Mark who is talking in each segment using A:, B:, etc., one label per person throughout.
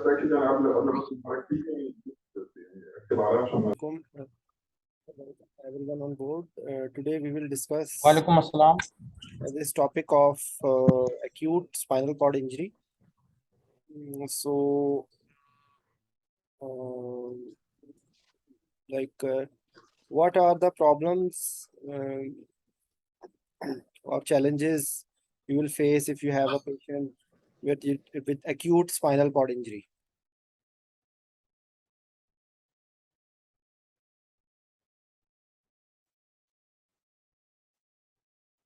A: Welcome everyone on board. Today we will discuss
B: Walaikum assalam.
A: this topic of acute spinal cord injury. So, like, what are the problems or challenges you will face if you have a patient with acute spinal cord injury?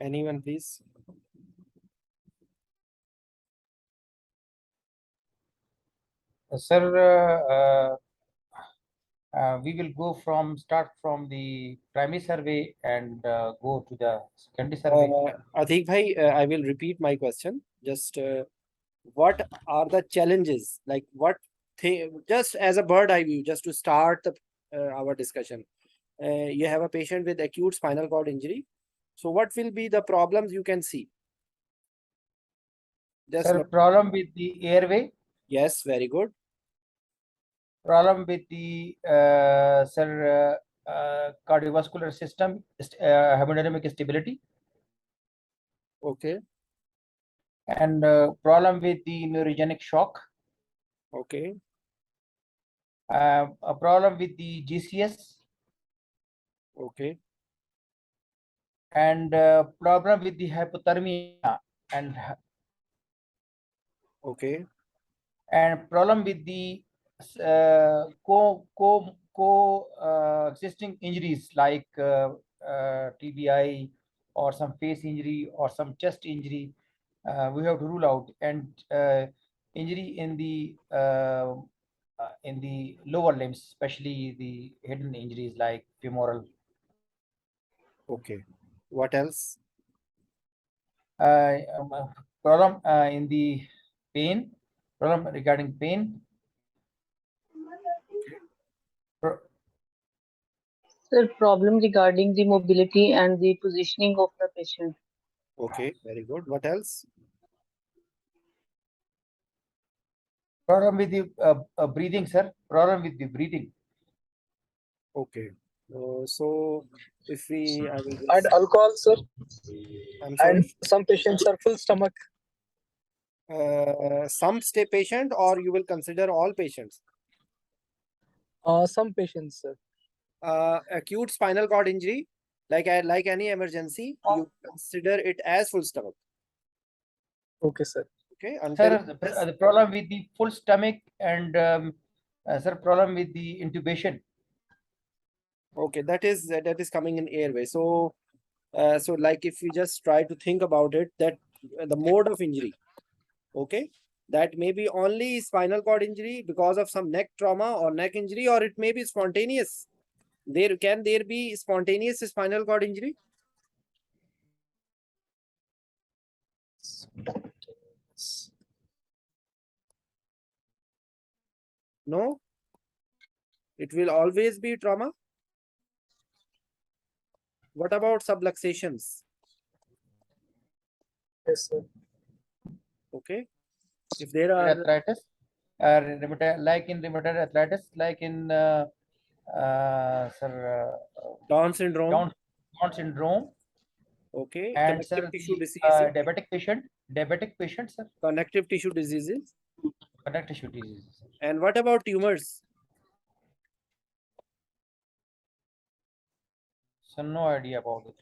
A: Anyone, please?
B: Sir, we will start from the primary survey and go to the secondary survey.
A: Atik bhai, I will repeat my question. Just what are the challenges? Like what thing? Just as a bird eye view, just to start our discussion. You have a patient with acute spinal cord injury. So what will be the problems you can see? Just
B: Sir, problem with the airway,
A: yes, very good.
B: problem with the cardiovascular system, hemodynamic stability,
A: Okay,
B: and problem with the neurogenic shock,
A: okay,
B: a problem with the GCS,
A: okay,
B: and problem with the hypothermia and
A: okay,
B: problem with the existing injuries like TBI or some face injury or some chest injury. We have to rule out, and injury in the lower limbs, especially the hidden injuries like femoral.
A: okay. What else?
B: Problem in the pain, problem regarding pain.
C: Sir, problem regarding the mobility and the positioning of the patient.
A: Okay, very good. What else?
B: Problem with the breathing, sir. Problem with the breathing.
A: Okay. So if we, I will
D: And
A: just,
D: alcohol, sir.
A: I'm sorry.
D: And some patients are full stomach.
A: Some stay patient, or you will consider all patients?
D: Some patients, sir.
A: Acute spinal cord injury, like any emergency, you consider it as full stomach.
D: Okay, sir.
A: Okay, until
B: Sir, the problem with the full stomach and sir, problem with the intubation.
A: okay, that is coming in airway. So, so like if you just try to think about it, that the mode of injury, okay, that may be only spinal cord injury because of some neck trauma or neck injury, or it may be spontaneous. Can there be spontaneous spinal cord injury? No, it will always be trauma. What about subluxations?
D: Yes, sir.
A: Okay, if there are
B: Arthritis, like in rheumatoid arthritis, like in sir,
A: Down syndrome,
B: Down syndrome,
A: okay,
B: and
A: connective
B: sir,
A: tissue
B: the
A: diseases,
B: diabetic patient, sir,
A: connective tissue diseases,
B: connective tissue diseases. Sir.
A: and what about tumors?
B: So no idea about it.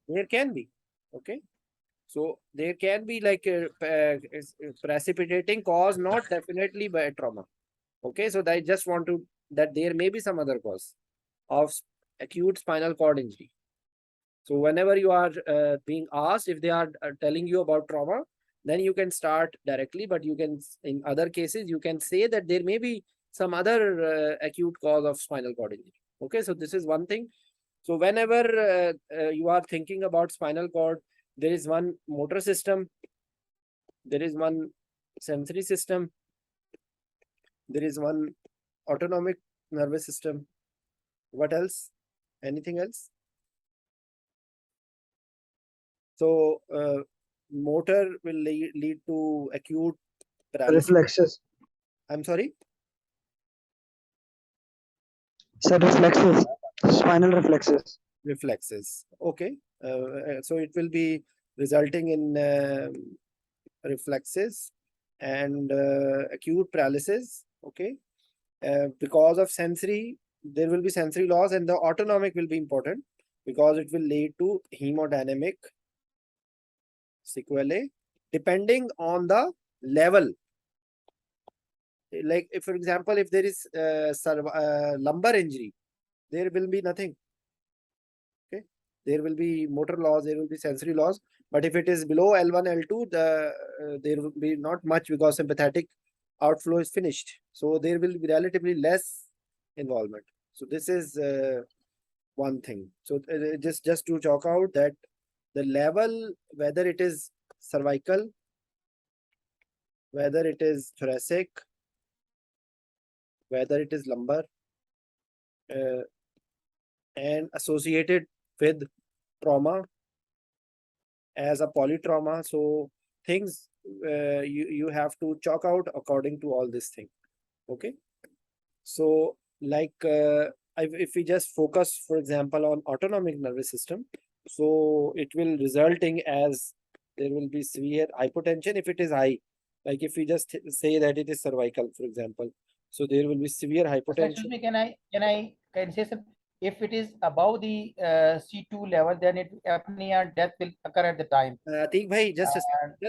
A: There can be, okay. So there can be like a precipitating cause, not definitely by trauma. Okay, so I just want to that there may be some other cause of acute spinal cord injury. So whenever you are being asked if they are telling you about trauma, then you can start directly. But you can, in other cases, you can say that there may be some other acute cause of spinal cord injury. Okay, so this is one thing. So whenever you are thinking about spinal cord, there is one motor system, there is one sensory system, there is one autonomic nervous system. What else? Anything else? So motor will lead to acute paralysis.
D: Reflexes.
A: I'm sorry.
E: Sir, reflexes, spinal reflexes.
A: Reflexes. Okay. So it will be resulting in reflexes and acute paralysis. Okay. Because of sensory, there will be sensory loss, and the autonomic will be important because it will lead to hemodynamic sequelae depending on the level. Like, if, for example, if there is lumbar injury, there will be nothing. Okay, there will be motor loss, there will be sensory loss. But if it is below L1, L2, there will be not much because sympathetic outflow is finished. So there will be relatively less involvement. So this is one thing. So just to chalk out that the level, whether it is cervical, whether it is thoracic, whether it is lumbar, uh, and associated with trauma as a polytrauma. So things you have to chalk out according to all this thing. Okay. So like if we just focus, for example, on autonomic nervous system, so it will resulting as there will be severe hypotension if it is high. Like if we just say that it is cervical, for example, so there will be severe
B: Sir, excuse
A: hypotension.
B: me, can say some, if it is above the C2 level, then it apnea death will occur at the time.
A: Atik bhai,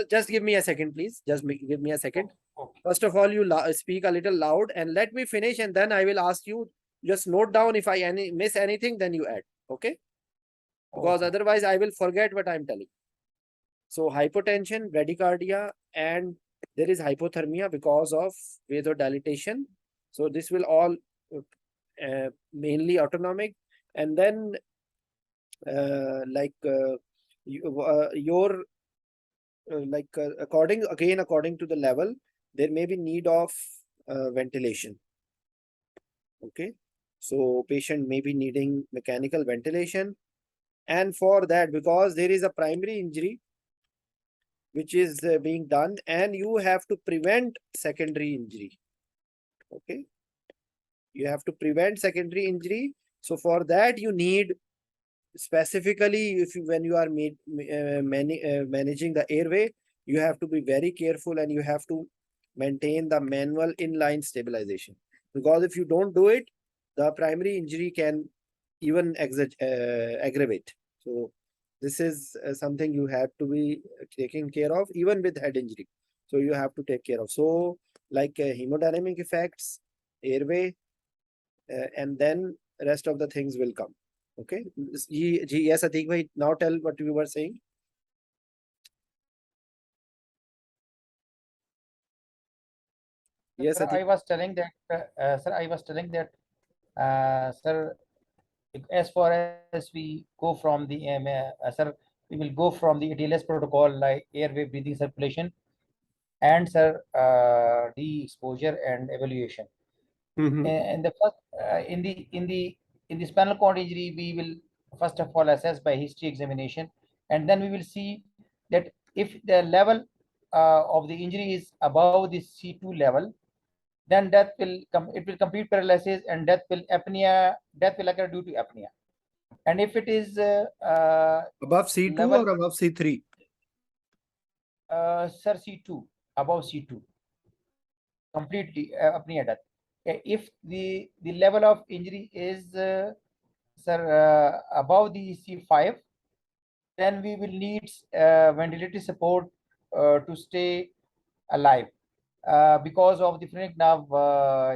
A: just give me a second, please. Give me a second.
B: Okay.
A: First of all, you speak a little loud and let me finish, and then I will ask you. Just note down if I miss anything, then you add. Okay? Because
B: Okay.
A: otherwise I will forget what I'm telling. So hypotension, bradycardia, and there is hypothermia because of vasodilatation. So this will all mainly autonomic, and then your according to the level, there may be need of ventilation. Okay, so patient may be needing mechanical ventilation, and for that, because there is a primary injury which is being done, and you have to prevent secondary injury. Okay, you have to prevent secondary injury. So for that, you need specifically, if you, when you are managing the airway, you have to be very careful, and you have to maintain the manual inline stabilization, because if you don't do it, the primary injury can even aggravate. So this is something you have to be taking care of even with head injury. So you have to take care of. So like hemodynamic effects, airway, and then rest of the things will come. Okay. Yes, Atik bhai, now tell what you were saying. Yes,
B: Sir,
A: Atik.
B: I was telling that, sir, as far as we go from the sir, we will go from the ATLS protocol like airway breathing circulation, and sir, de-exposure and evaluation. And the first in the spinal cord injury, we will first of all assess by history examination, and then we will see that if the level of the injury is above the C2 level, then it will complete paralysis, and death will occur due to apnea. And if it is
A: Above C2
B: level
A: or above C3?
B: sir, C2, above C2, completely apnea death. If the level of injury is sir above the C5, then we will need ventilator support to stay alive because of the phrenic nerve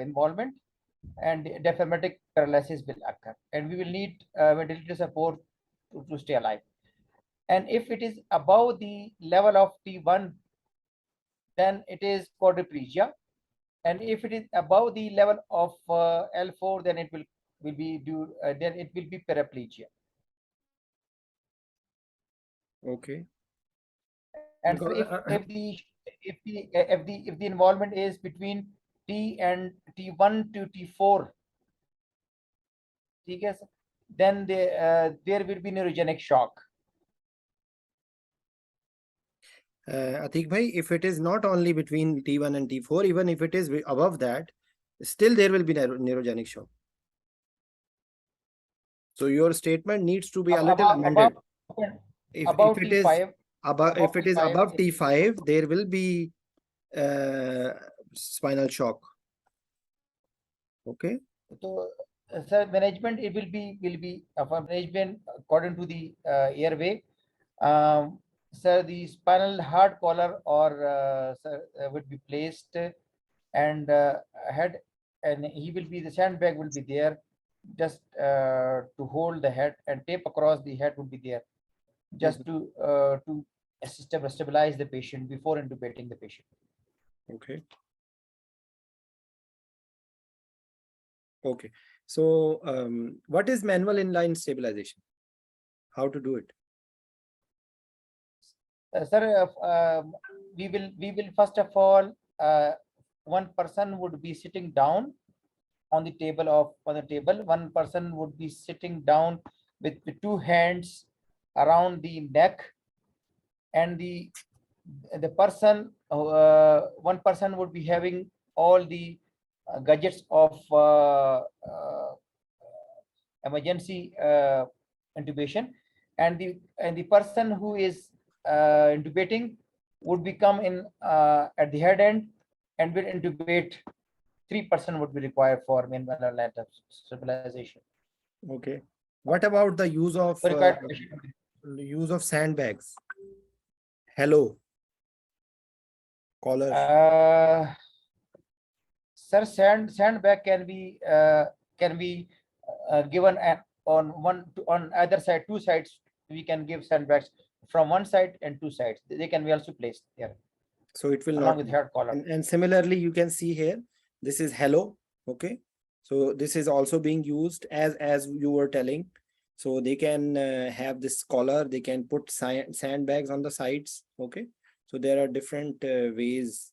B: involvement, and diaphragmatic paralysis will occur, and we will need ventilator support to stay alive. And if it is above the level of T1, then it is quadriplegia, and if it is above the level of L4, then it will be paraplegia.
A: Okay.
B: And so if the involvement is between T and T1 to T4, then there will be neurogenic shock.
A: Atik bhai, if it is not only between T1 and T4, even if it is above that, still there will be neurogenic shock. So your statement needs to be a little amended. If
B: About
A: it is
B: T5,
A: above, if
B: above
A: it is
B: T5,
A: above T5, there will be spinal shock. Okay.
B: so, sir, management it will be for management according to the airway. Sir, the spinal hard collar or sir, would be placed and head, and he will be the sandbag will be there, just to hold the head, and tape across the head would be there, just to stabilize the patient before intubating the patient.
A: Okay. Okay. So what is manual inline stabilization? How to do it?
B: Sir, we will first of all, one person would be sitting down on the table. One person would be sitting down with the two hands around the neck, and the person, one person would be having all the gadgets of emergency intubation, and the person who is intubating would become in at the head end and will intubate. 3% would be required for manual stabilization.
A: Okay. What about the
B: Required
A: use of sandbags? Hello. Collar.
B: Sir, sandbag can be given on either side, two sides. We can give sandbags from one side and two sides. They can be also placed there
A: So it will
B: along
A: not
B: with
A: be.
B: head collar.
A: And similarly, you can see here, this is hello. Okay. So this is also being used as you were telling. So they can have this collar, they can put sandbags on the sides. Okay. So there are different ways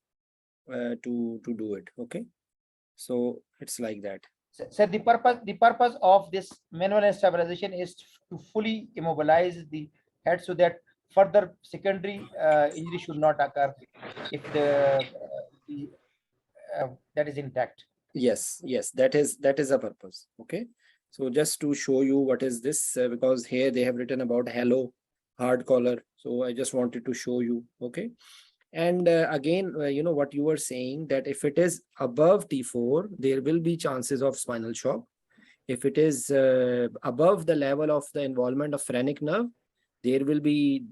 A: to do it. Okay. So it's like that.
B: So the purpose of this manual stabilization is to fully immobilize the head so that further secondary injury should not occur if the that is intact.
A: Yes, yes, that is a purpose. Okay. So just to show you what is this, because here they have written about hello hard collar. So I just wanted to show you. Okay. And again, what you were saying, that if it is above T4, there will be chances of spinal shock. If it is above the level of the involvement of phrenic nerve, there will be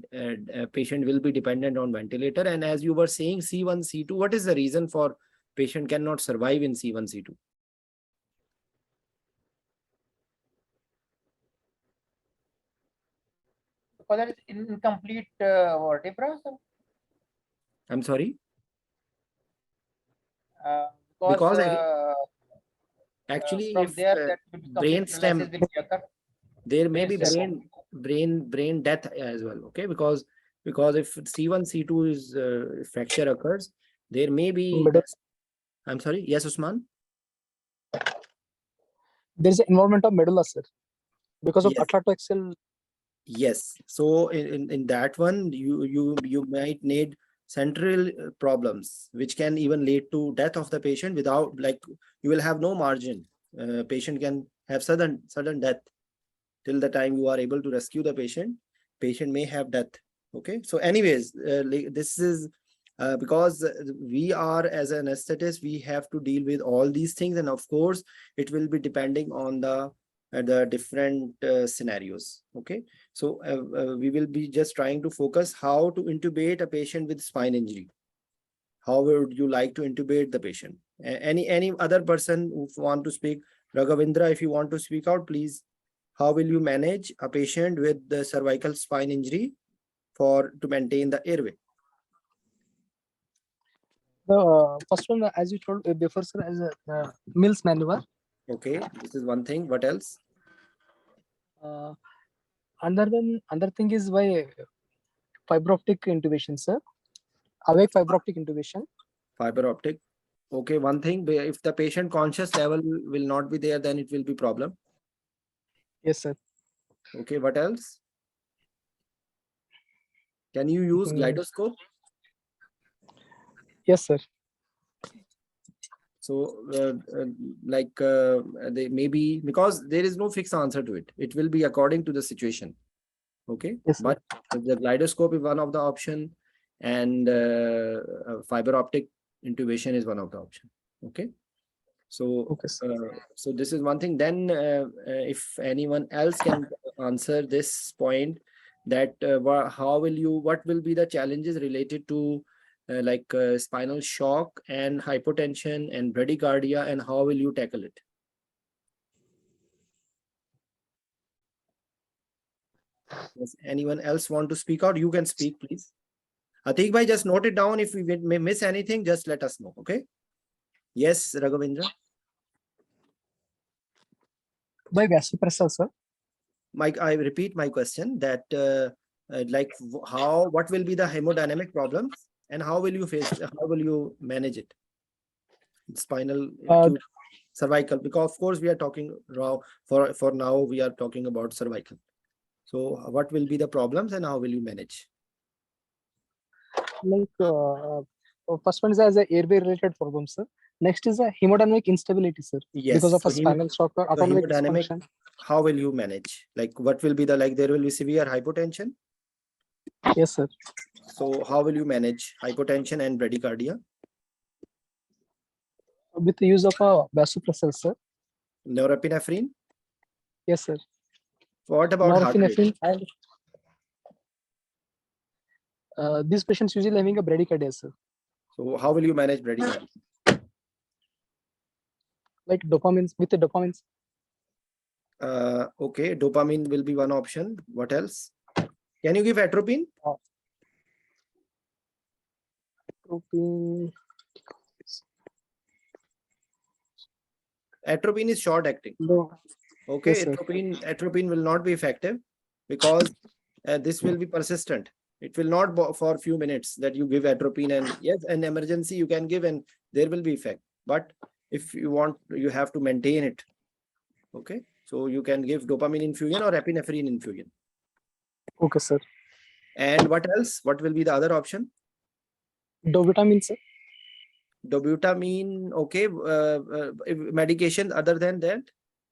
A: patient will be dependent on ventilator. And as you were saying, C1, C2, what is the reason for patient cannot survive in C1, C2?
B: Because that is incomplete vertebra, sir.
A: I'm sorry?
B: Because
A: Because actually,
B: from
A: if
B: there that
A: brain
B: complete paralysis
A: stem,
B: will be occur.
A: there may be
B: Brain
A: brain death as well. Okay, because if C1, C2 is fracture occurs, there may be
D: Middle,
A: I'm sorry, yes, Usman.
D: there is an involvement of medulla, sir, because of
A: Yes.
D: atlatexal.
A: Yes. So in that one, you might need central problems, which can even lead to death of the patient without, like, you will have no margin. Patient can have sudden death till the time you are able to rescue the patient. Patient may have death. Okay. So anyways, this is because we are, as an anesthetist, we have to deal with all these things, and of course, it will be depending on the different scenarios. Okay. So we will be just trying to focus how to intubate a patient with spine injury. How would you like to intubate the patient? Any other person who want to speak? Raghavindra, if you want to speak out, please. How will you manage a patient with the cervical spine injury to maintain the airway?
D: The first one, as you told before, sir, as a Mills maneuver.
A: Okay, this is one thing. What else?
D: Another thing is by fiber optic intubation, sir. Awake fiber optic intubation.
A: Fiber optic. Okay, one thing. If the patient conscious level will not be there, then it will be problem.
D: Yes, sir.
A: Okay, what else? Can you use gyroscope?
D: Yes, sir.
A: So, they maybe, because there is no fixed answer to it. It will be according to the situation. Okay.
D: Yes, sir.
A: But the gyroscope is one of the option, and fiber optic intubation is one of the option. Okay. So,
D: Okay, sir.
A: so this is one thing. Then, if anyone else can answer this point, that what will be the challenges related to spinal shock and hypotension and bradycardia, and how will you tackle it? Does anyone else want to speak out? You can speak, please. Atik bhai, just note it down. If we may miss anything, just let us know. Okay. Yes, Raghavendra.
D: By vasopressor, sir.
A: Mike, I repeat my question that what will be the hemodynamic problems, and how will you manage it? Spinal, acute, cervical, because of course we are talking for now we are talking about cervical. So what will be the problems and how will you manage?
D: First one is as a airway related problem, sir. Next is a hemodynamic instability, sir.
A: Yes.
D: Because of
A: So
D: a spinal shock or autonomic
A: hemodynamic,
D: dysfunction.
A: how will you manage? Like what will be there will be severe hypotension.
D: Yes, sir.
A: So how will you manage hypotension and bradycardia?
D: With the use of a vasopressor, sir.
A: Norepinephrine.
D: Yes, sir.
A: What about heart rate?
D: Norepinephrine and these patients usually having a bradycardia, sir.
A: So how will you manage bradycardia?
D: Like dopamines, with the dopamines.
A: Okay, dopamine will be one option. What else? Can you give atropine? Atropine is short acting.
D: No.
A: Okay,
D: Yes, sir.
A: atropine will not be effective because this will be persistent. It will not for a few minutes that you give atropine, and yes, an emergency you can give and there will be effect. But if you want, you have to maintain it. Okay, so you can give dopamine infusion or epinephrine infusion.
D: Okay, sir.
A: And what else? What will be the other option?
D: Dobutamine, sir.
A: Dobutamine, okay. Medication other than that,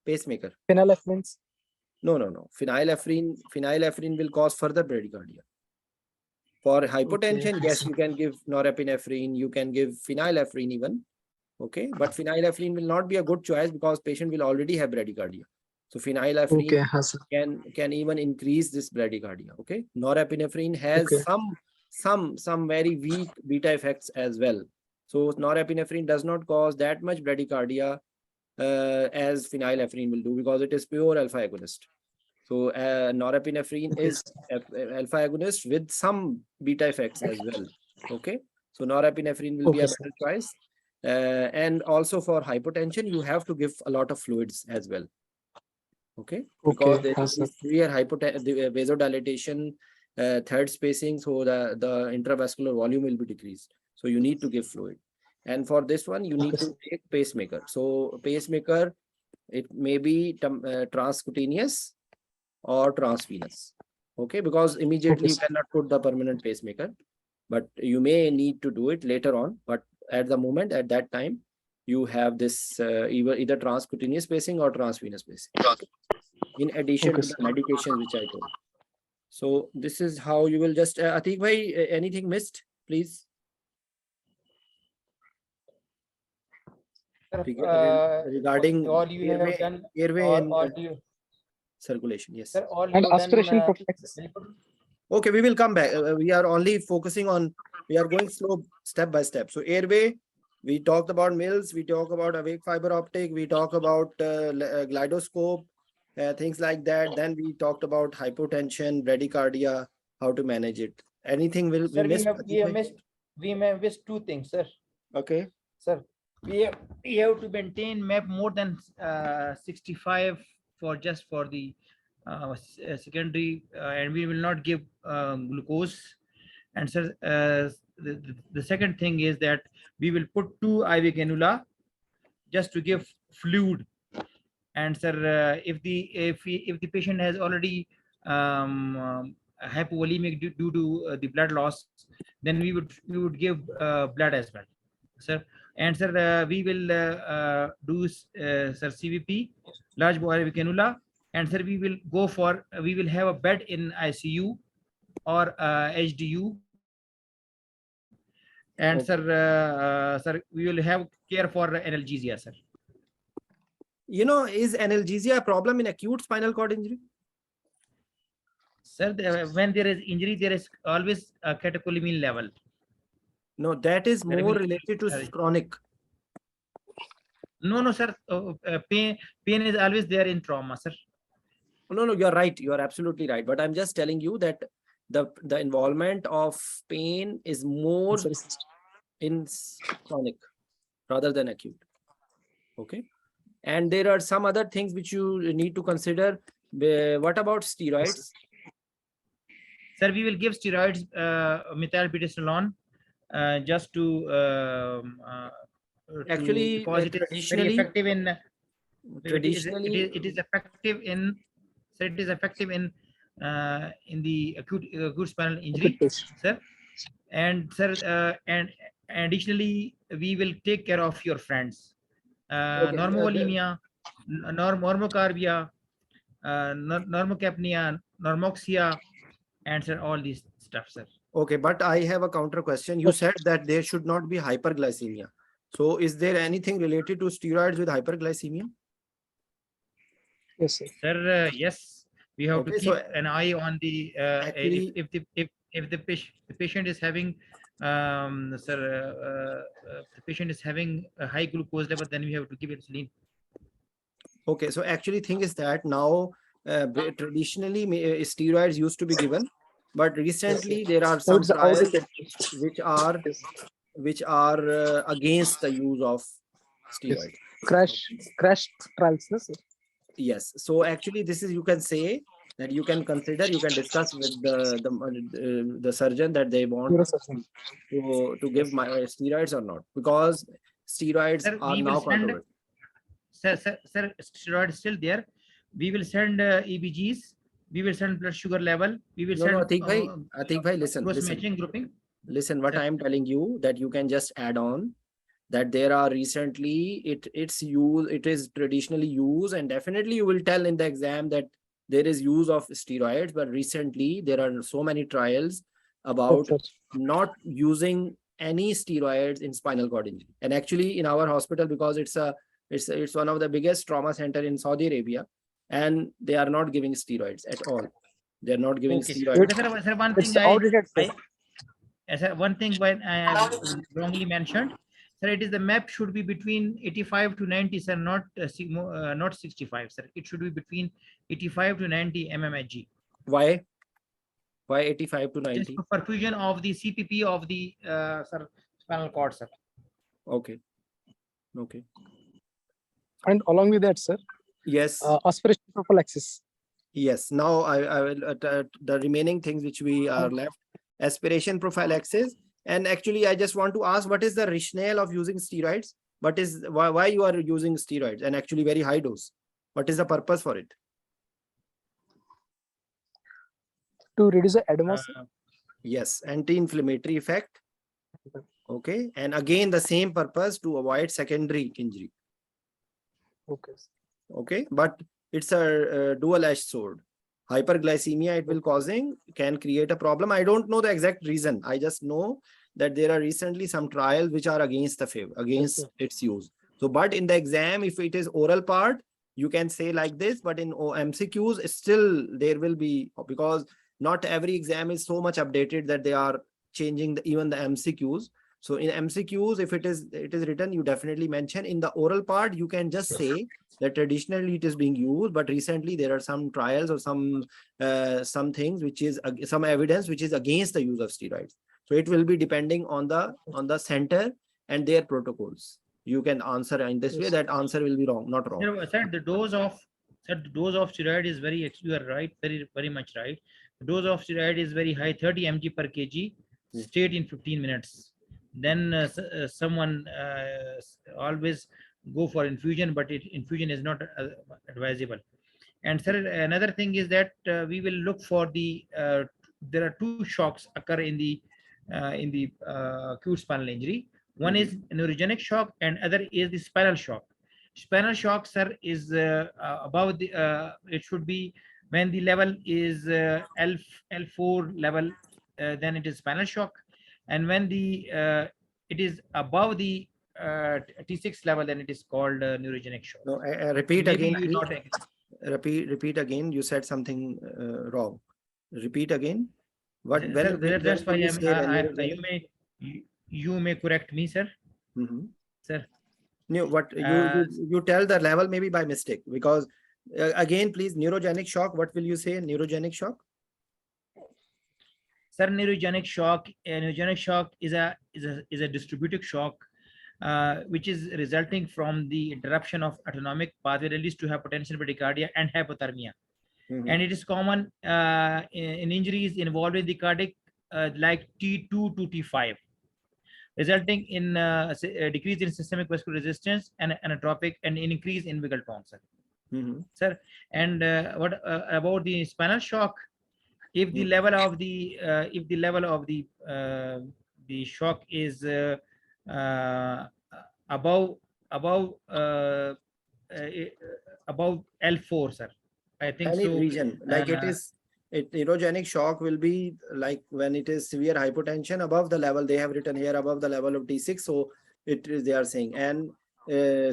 A: pacemaker.
D: Phenylephrine.
A: No. Phenylephrine will cause further bradycardia. For hypotension,
D: Okay.
A: yes, you can give norepinephrine, you can give phenylephrine even. Okay, but phenylephrine will not be a good choice because patient will already have bradycardia. So phenylephrine can even increase this bradycardia. Okay, norepinephrine has some very weak beta effects as well. So norepinephrine does not cause that much bradycardia as phenylephrine will do because it is pure alpha agonist. So norepinephrine is alpha agonist with some beta effects as well. Okay, so norepinephrine will be a better choice. And also for hypotension, you have to give a lot of fluids as well. Okay, because there is severe vasodilatation, third spacing, so the intravascular volume will be decreased. So you need to give fluid. And for this one, you need to take pacemaker. So pacemaker, it may be transcutaneous or transvenous. Okay, because immediately you cannot put the permanent pacemaker, but you may need to do it later on. But at the moment, at that time, you have this either transcutaneous pacing or transvenous pacing. In addition to the medications which I told. So this is how you will just Atik bhai, anything missed, please? Regarding
B: all you have done,
A: airway and
B: all you,
A: circulation, yes.
B: sir, all
D: and
B: you have
D: aspiration
B: done,
D: prophylaxis.
A: Okay, we will come back. We are only focusing on, we are going slow step by step. So airway, we talked about mills, we talk about awake fiber optic, we talk about glidoscope, things like that. Then we talked about hypotension, bradycardia, how to manage it. Anything will
B: sir,
A: we miss?
B: We may miss two things, sir.
A: Okay.
B: Sir, we have to maintain MAP more than 65 for the secondary, and we will not give glucose. And sir, the second thing is that we will put 2 IV cannula just to give fluid. And sir, if the patient has already hypovolemic due to the blood loss, then we would give blood as well, sir. And sir, we will do sir CVP, large bore cannula, and sir we will go for we will have a bed in ICU or HDU, and sir, sir we will have care for analgesia, sir.
A: You know, is analgesia a problem in acute spinal cord injury?
B: Sir, when there is injury, there is always a catecholamine level.
A: No, that is
B: There
A: more
B: will-
A: related to
B: sorry.
A: chronic.
B: No, sir. Pain is always there in trauma, sir.
A: No, you're right. You are absolutely right. But I'm just telling you that the involvement of pain is more in chronic rather than acute. Okay. And there are some other things which you need to consider. What about steroids?
B: Sir, we will give steroids, methylprednisolone, just
A: Actually,
B: because it is very
A: traditionally,
B: effective in.
A: traditionally,
B: it is effective in. Sir, it is effective in the acute spinal injury, sir. And sir, and additionally, we will take care of your friends.
A: Okay,
B: Normovolemia, normocarbia, normocapnia, normoxia, and sir, all these stuff, sir.
A: okay, but I have a counter question. You said that there should not be hyperglycemia. So is there anything related to steroids with hyperglycemia?
D: Yes, sir.
B: Sir, yes, we have
A: Okay,
B: to
A: so
B: keep an eye on the
A: actually-
B: if the patient is having sir, the patient is having a high glucose level, then we have to give insulin.
A: Okay, so actually thing is that now traditionally steroids used to be given, but recently there are
D: Now
A: some
D: it's
A: trials
D: outdated.
A: which are against the use of steroids.
D: Crash trials, no, sir?
A: Yes. So actually, this is, you can say that you can consider, you can discuss with the surgeon that they want
D: Neurosurgeon.
A: to give my steroids or not, because steroids
B: Sir,
A: are
B: we will
A: now
B: send.
A: controversial.
B: Sir, steroid is still there. We will send EBGs. We will send blood sugar level. We will
A: No,
B: send.
A: Atik bhai, listen,
B: cross
A: listen.
B: matching grouping.
A: Listen, what
B: Sir.
A: I am telling you, that you can just add on that there are recently it's used, it is traditionally used, and definitely you will tell in the exam that there is use of steroids, but recently there are so many trials about
D: Yes, sir.
A: not using any steroids in spinal cord injury. And actually in our hospital, because it's one of the biggest trauma center in Saudi Arabia, and they are not giving steroids at all. They're not giving
B: Okay.
A: steroids.
B: Sir, one
D: It's
B: thing
D: outdated, sir.
B: sir, one thing when I have wrongly mentioned, sir, it is the map should be between 85 to 90, sir, not not 65, sir. It should be between 85 to 90 mmHg.
A: Why 85 to
B: Just
A: 90?
B: for perfusion of the CPP of the sir, spinal cord, sir.
A: Okay.
D: And along with that, sir,
A: Yes.
D: aspiration prophylaxis.
A: Yes. Now I will the remaining things which we are left: aspiration prophylaxis. And actually, I just want to ask, what is the rationale of using steroids? Why you are using steroids, and actually very high dose? What is the purpose for it?
D: To reduce the edema, sir.
A: Yes, anti-inflammatory effect. Okay, and again the same purpose, to avoid secondary injury.
D: Okay.
A: Okay, but it's a dual-edged sword. Hyperglycemia it will can create a problem. I don't know the exact reason. I just know that there are recently some trials which are against its use. So, but in the exam, if it is oral part, you can say like this, but in MCQs, still there will be, because not every exam is so much updated that they are changing even the MCQs. So in MCQs, if it is written, you definitely mention. In the oral part, you can just say that traditionally it is being used, but recently there are some trials or some things which is some evidence which is against the use of steroids. So it will be depending on the center and their protocols. You can answer in this way. That answer will be not wrong.
B: Sir, the dose of steroid is very. You are right, very much right. The dose of steroid is very high, 30 mg per kg, straight in 15 minutes. Then someone always go for infusion, but infusion is not advisable. And sir, another thing is that we will look for the there are two shocks occur in the acute spinal injury. One is neurogenic shock and other is the spinal shock. Spinal shock, sir, is above the it should be when the level is L4 level, then it is spinal shock, and when the it is above the T6 level, then it is called neurogenic shock.
A: No, repeat
B: Maybe
A: again.
B: you
A: Please.
B: not
A: Repeat again. You said something wrong. Repeat again. What?
B: Sir, that's why
A: when you
B: I'm
A: say
B: I, you may correct me, sir. Sir,
A: No, what
B: Uh,
A: you tell the level maybe by mistake, because again, please, neurogenic shock. What will you say? Neurogenic shock.
B: sir, neurogenic shock is a distributive shock, which is resulting from the interruption of autonomic pathway release to hypotension, bradycardia, and hypothermia. And it is common in injuries involving the cardiac, like T2 to T5, resulting in a decrease in systemic vascular resistance and anatropic and increase in wiggle tone, sir. Sir, and what about the spinal shock? If the level of the the shock is above above uh, uh, above L4, sir, I think
A: Any
B: so.
A: region, like neurogenic shock will be like when it is severe hypotension above the level they have written here, above the level of T6. So it is, they are saying, and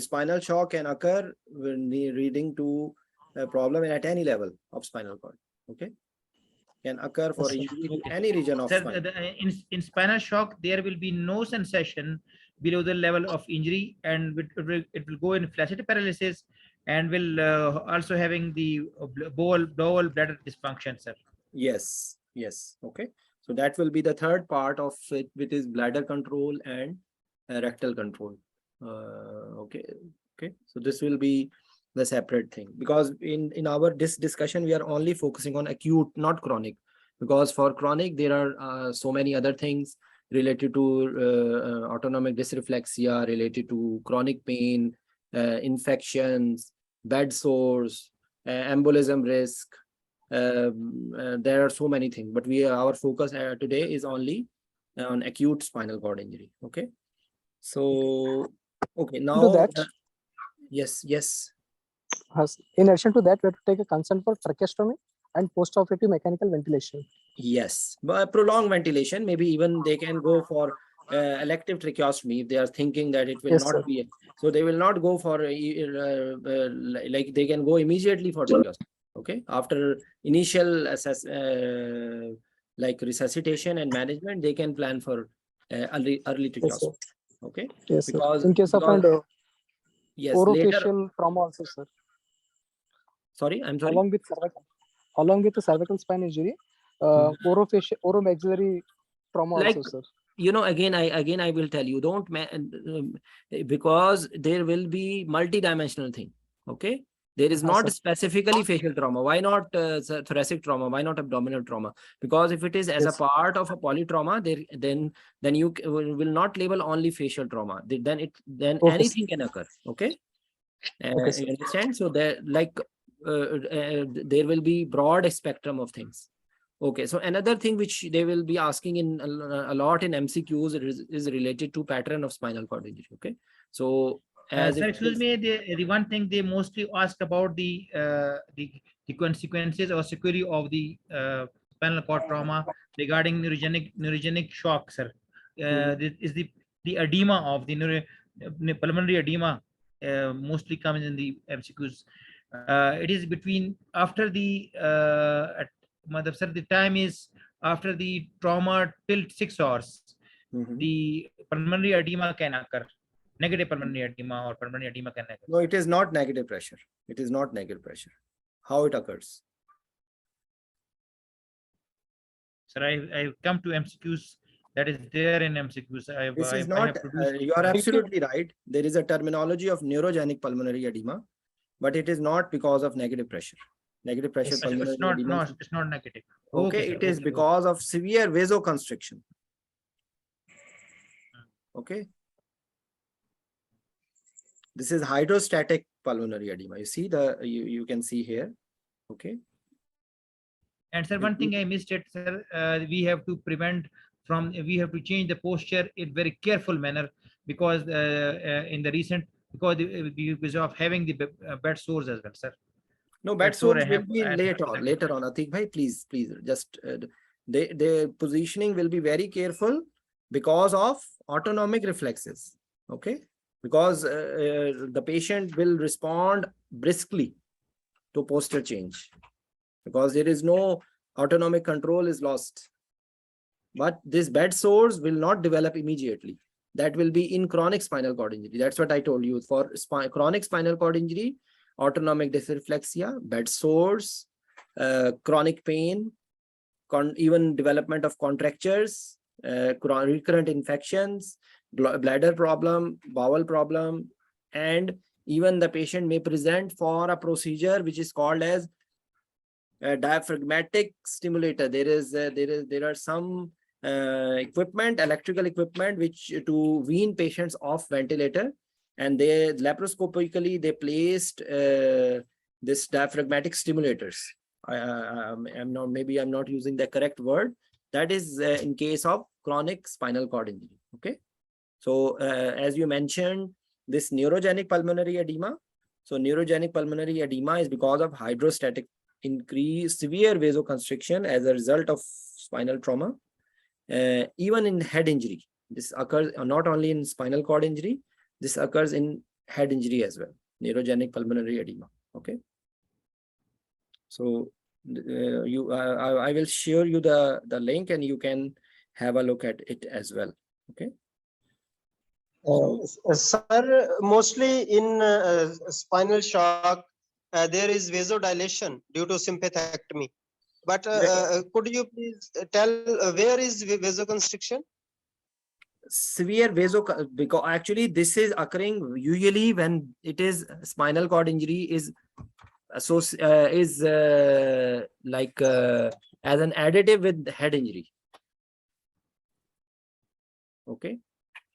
A: spinal shock can occur when reading to a problem at any level of spinal cord. Okay, can occur for injury to any region of
B: Sir,
A: spine.
B: in spinal shock, there will be no sensation below the level of injury, and it will go in flaccid paralysis, and will also having the bowel bladder dysfunction, sir.
A: Yes, yes. Okay, so that will be the third part of it, which is bladder control and rectal control. Okay, so this will be the separate thing, because in our discussion we are only focusing on acute, not chronic, because for chronic there are so many other things related to autonomic dysreflexia, related to chronic pain, infections, bed sores, embolism risk. There are so many things, but our focus today is only on acute spinal cord injury. Okay, so okay, now
D: that,
A: yes.
D: in addition to that, we have to take a consent for tracheostomy and post-operative mechanical ventilation.
A: Yes, but prolonged ventilation, maybe even they can go for elective tracheostomy if they are thinking that it will
D: Yes,
A: not
D: sir.
A: be. So they will not go for like they can go immediately for tracheostomy. Okay, after initial like resuscitation and management, they can plan for early
D: Yes, sir.
A: tracheostomy. Okay,
D: Yes, sir.
A: because
D: In case of an
A: yes, later.
D: orofacial trauma also, sir.
A: Sorry, I'm sorry.
D: Along with the cervical spine injury, oromaxillary trauma
A: Like,
D: also, sir.
A: you know, again I will tell you, don't because there will be multi-dimensional thing. Okay, there is not
D: sir.
A: specifically facial trauma. Why not thoracic trauma? Why not abdominal trauma? Because if it is as a part of a polytrauma, then you will not label only facial trauma. Then anything can occur. Okay, you understand? So there, like there will be broad spectrum of things. Okay, so another thing which they will be asking in a lot in MCQs is related to pattern of spinal cord injury. Okay, so as
B: sir, excuse me, the one thing they mostly ask about the consequences or sequelae of the spinal cord trauma regarding neurogenic shock, sir. Is the edema of the pulmonary edema mostly comes in the MCQs. It is between after the sir, the time is after the trauma till 6 hours. The pulmonary edema can occur. Negative pulmonary edema or pulmonary edema can occur.
A: No, it is not negative pressure. It is not negative pressure. How it occurs?
B: Sir, I've come to MCQs that is there in MCQs.
A: This is not, you are absolutely right. There is a terminology of neurogenic pulmonary edema, but it is not because of negative pressure. Negative pressure pulmonary edema.
B: No, it's not negative.
A: Okay, it is because of severe vasoconstriction. Okay. This is hydrostatic pulmonary edema. You see you can see here. Okay.
B: And sir, one thing I missed it, sir. We have to we have to change the posture in very careful manner, because in the recent, because of having the bed sores as well, sir.
A: No,
B: Bed
A: bed
B: sore I
A: sores will
B: have.
A: be later on. Atik bhai, please, just the positioning will be very careful because of autonomic reflexes. Okay, because the patient will respond briskly to posture change because there is no autonomic control is lost. But this bed sores will not develop immediately. That will be in chronic spinal cord injury. That's what I told you. For chronic spinal cord injury, autonomic dysreflexia, bed sores, chronic pain, even development of contractures, recurrent infections, bladder problem, bowel problem, and even the patient may present for a procedure which is called as a diaphragmatic stimulator. There are some equipment, electrical equipment, which to wean patients off ventilator, and they laparoscopically they placed this diaphragmatic stimulators. I'm not using the correct word. That is in case of chronic spinal cord injury. Okay, so as you mentioned, this neurogenic pulmonary edema. So neurogenic pulmonary edema is because of hydrostatic increase, severe vasoconstriction as a result of spinal trauma. Even in head injury, this occurs not only in spinal cord injury, this occurs in head injury as well, neurogenic pulmonary edema. Okay, so I will share you the link and you can have a look at it as well. Okay.
F: Sir, mostly in spinal shock, there is vasodilation due to sympathectomy. But could you please tell where is vasoconstriction?
A: Severe because actually this is occurring usually when it is spinal cord injury is like as an additive with head injury. Okay,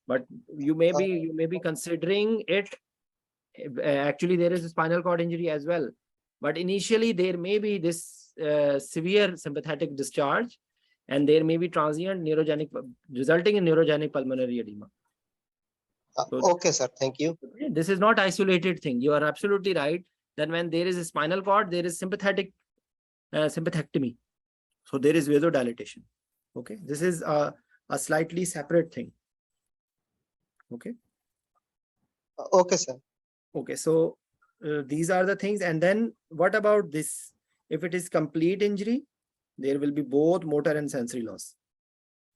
A: but you may be considering it. Actually, there is a spinal cord injury as well, but initially there may be this severe sympathetic discharge, and there may be transient neurogenic resulting in neurogenic pulmonary edema.
F: Okay, sir. Thank you.
A: This is not isolated thing. You are absolutely right that when there is a spinal cord, there is sympathetic sympathectomy. So there is vasodilatation. Okay, this is a slightly separate thing. Okay.
F: Okay, sir.
A: Okay, so these are the things. And then what about this? If it is complete injury, there will be both motor and sensory loss.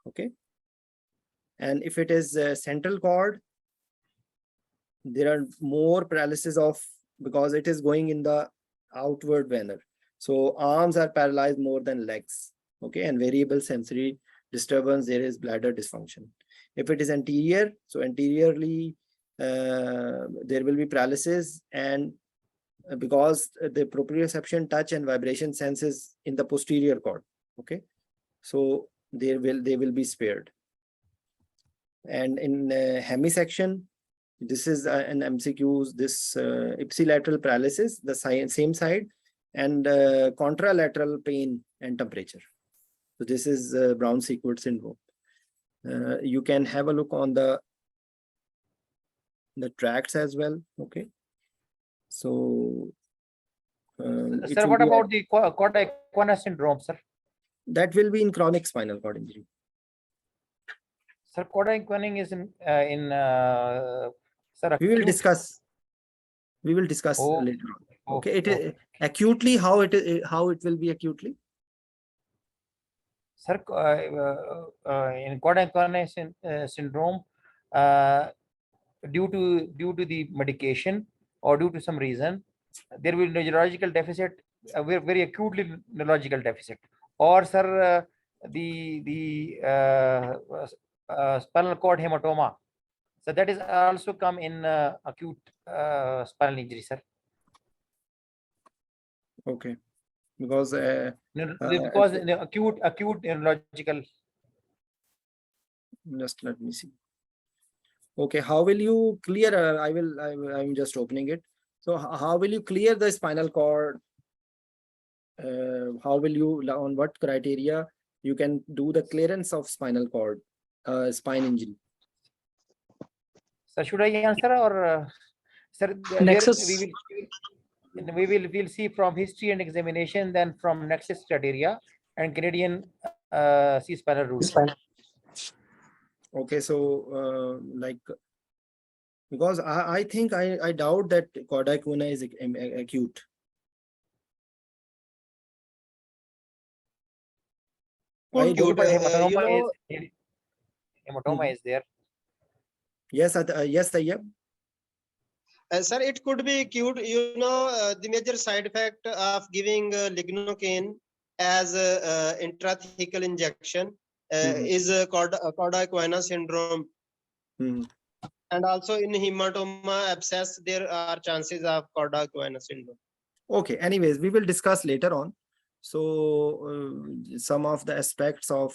A: Okay. And if it is central cord, there are more paralysis of, because it is going in the outward manner. So arms are paralyzed more than legs. Okay. And variable sensory disturbance, there is bladder dysfunction. If it is anterior, so anteriorly, there will be paralysis, and because the proprioception, touch and vibration senses in the posterior cord. Okay, so they will be spared. And in hemisection, this is an MCQs, this ipsilateral paralysis, the same side, and contralateral pain and temperature. So this is Brown-Sequard syndrome. You can have a look on the tracts as well. Okay, so
B: sir, what about the Coda-Equina syndrome, sir?
A: That will be in chronic spinal cord injury.
B: Sir, Coda-Equina is in sir,
A: we will discuss later on. Okay, it is acutely how it will be acutely.
B: Sir, in Coda-Equina syndrome, due to the medication or due to some reason, there will be neurological deficit, very acutely neurological deficit, or sir, the spinal cord hematoma. So that is also come in acute spinal injury, sir.
A: Okay, because
B: acute neurological.
A: Just let me see. Okay, how will you clear? I'm just opening it. So how will you clear the spinal cord how will you, on what criteria you can do the clearance of spinal cord, spine injury?
B: So should I answer, or sir? There
D: Nexus.
B: we'll see from history and examination, then from nexus criteria and Canadian C spinal rules.
A: Okay, so like, because I think I doubt that cardiac vena is acute. I
F: Could
A: don't.
F: be,
B: Hematoma is there.
A: Yes, yes, Tayyab.
F: sir, it could be acute. The major side effect of giving lignocaine as intrathecal injection is cardiac vena syndrome. And also in hematoma abscess, there are chances of cardiac vena syndrome.
A: Okay, anyways, we will discuss later on. So some of the aspects of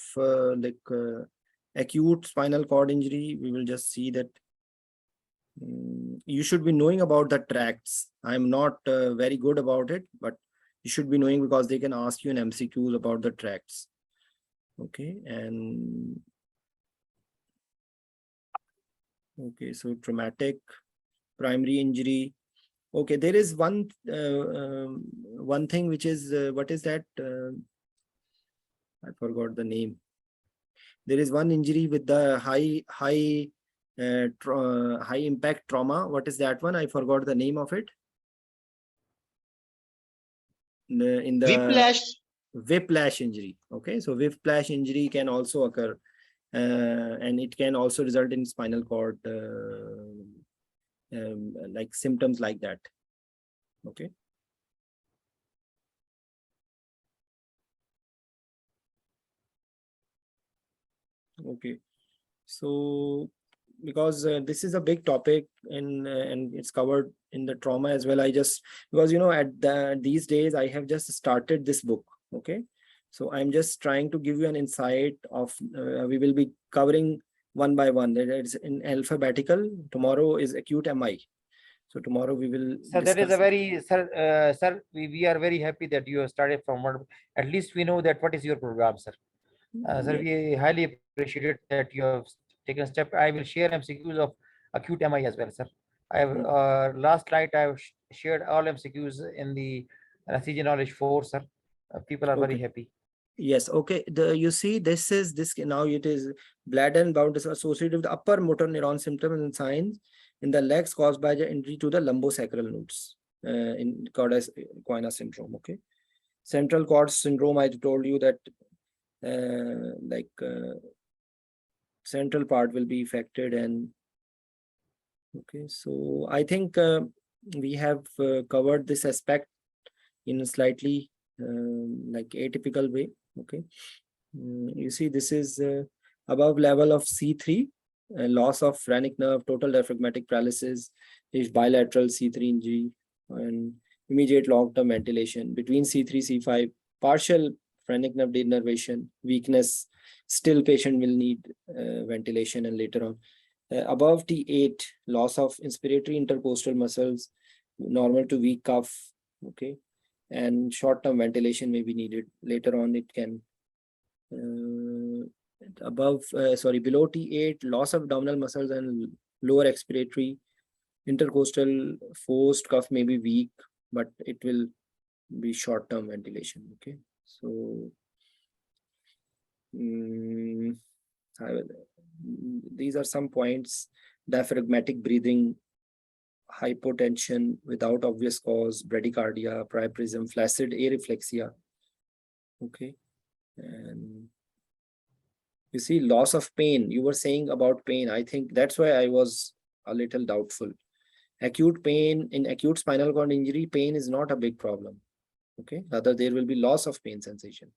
A: acute spinal cord injury, we will just see that you should be knowing about the tracts. I'm not very good about it, but you should be knowing, because they can ask you in MCQs about the tracts. Okay, and okay, so traumatic primary injury. Okay, there is one thing which is what is that? I forgot the name. There is one injury with the high impact trauma. What is that one? I forgot the name of it. In the whiplash injury. Okay, so whiplash injury can also occur, and it can also result in spinal cord like symptoms like that. Okay. Okay, so because this is a big topic, and it's covered in the trauma as well, I just, because at these days I have just started this book. Okay, so I'm just trying to give you an insight of we will be covering one by one. It's in alphabetical. Tomorrow is acute MI. So tomorrow we will.
B: So that is a very, sir, we are very happy that you have started from one. At least we know that what is your program, sir. Sir, we highly appreciate it that you have taken a step. I will share MCQs of acute MI as well, sir. I have last night I have shared all MCQs in the anesthesia knowledge 4, sir. People are very happy.
A: Yes. Okay. You see, this now it is bladder and bowel associated with the upper motor neuron symptoms and signs in the legs caused by the injury to the lumbosacral nodes in cardiac vena syndrome. Okay. Central cord syndrome, I told you that central part will be affected. And okay, so I think we have covered this aspect in a slightly like atypical way. Okay, you see, this is above level of C3, loss of phrenic nerve, total diaphragmatic paralysis, if bilateral C3 injury, and immediate long-term ventilation. Between C3, C5, partial phrenic nerve denervation, weakness, still patient will need ventilation, and later on. Above T8, loss of inspiratory intercostal muscles, normal to weak cuff. Okay, and short-term ventilation may be needed. Later on, it can below T8, loss of abdominal muscles and lower expiratory. Intercostal forced cuff may be weak, but it will be short-term ventilation. Okay, so these are some points: diaphragmatic breathing, hypotension without obvious cause, bradycardia, priapism, flaccid areflexia. Okay, and you see, loss of pain. You were saying about pain. I think that's why I was a little doubtful. Acute pain in acute spinal cord injury, pain is not a big problem. Okay, rather there will be loss of pain sensation.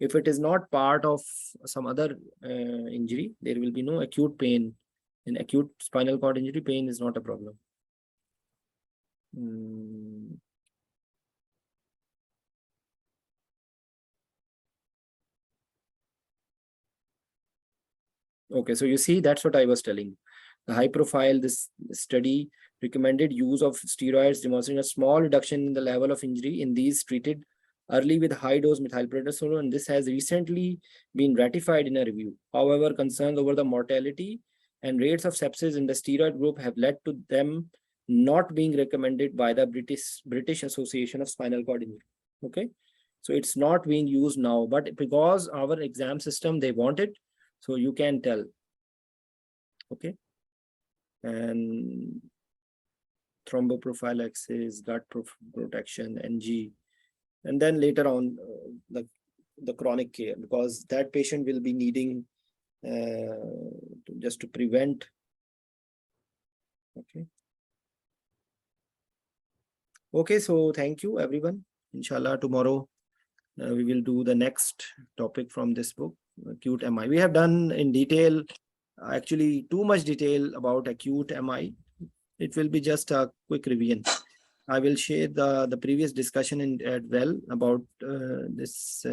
A: If it is not part of some other injury, there will be no acute pain. In acute spinal cord injury, pain is not a problem. Okay, so you see, that's what I was telling. The high profile, this study recommended use of steroids, demonstrating a small reduction in the level of injury in these treated early with high dose methylprednisolone, and this has recently been ratified in a review. However, concerns over the mortality and rates of sepsis in the steroid group have led to them not being recommended by the British Association of Spinal Cord Injury. Okay, so it's not being used now, but because our exam system, they want it, so you can tell. Okay, and thromboprophylaxis, gut protection, NG, and then later on the chronic care, because that patient will be needing just to prevent. Okay, so thank you everyone. Inshallah, tomorrow we will do the next topic from this book, acute MI. We have done in detail, actually too much detail about acute MI. It will be just a quick revision. I will share the previous discussion as well about this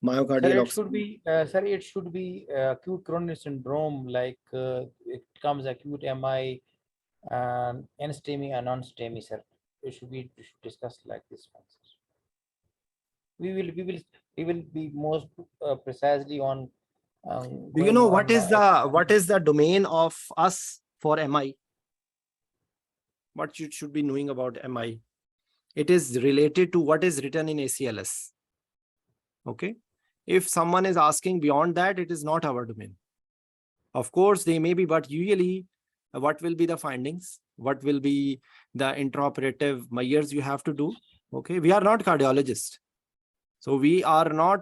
A: myocardial.
B: Sir, it should be acute coronary syndrome, like it comes acute MI and NSTEMI and non-STEMI, sir. We should discuss like this one, sir. We will be most precisely on.
A: Do you know what is the domain of us for MI? What you should be knowing about MI? It is related to what is written in ACLS. Okay, if someone is asking beyond that, it is not our domain. Of course, they may be, but usually, what will be the findings? What will be the intraoperative measures you have to do? Okay, we are not cardiologists, so we are not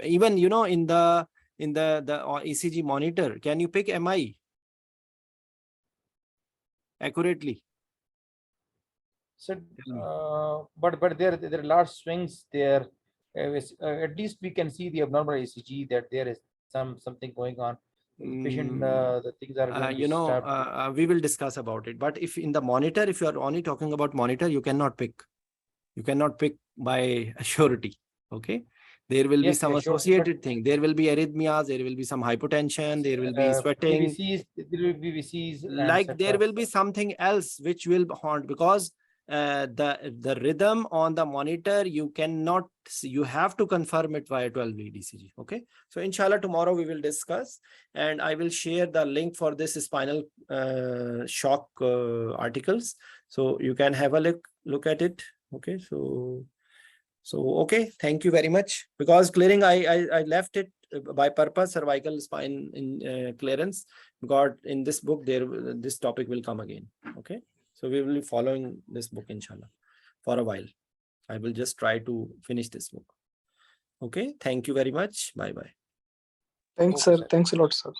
A: even, you know, in the ECG monitor. Can you pick MI accurately?
B: So, but there are large swings there. At least we can see the abnormal ECG that there is something going on. Patient, the things are going
A: you know, we will discuss about it. But if in the monitor, if you are only talking about monitor, you cannot pick. You cannot pick by surety. Okay, there will be some associated thing. There will be arrhythmias. There will be some hypotension. There will be sweating.
B: VVCs,
A: like there will be something else which will haunt, because the rhythm on the monitor, you cannot, you have to confirm it via 12-lead ECG. Okay, so inshallah tomorrow we will discuss, and I will share the link for this spinal shock articles, so you can have a look at it. Okay, so okay, thank you very much. Because clearing, I left it by purpose, cervical spine in clearance, because in this book this topic will come again. Okay, so we will be following this book inshallah for a while. I will just try to finish this book. Okay, thank you very much. Bye bye.
D: Thanks, sir. Thanks a lot, sir.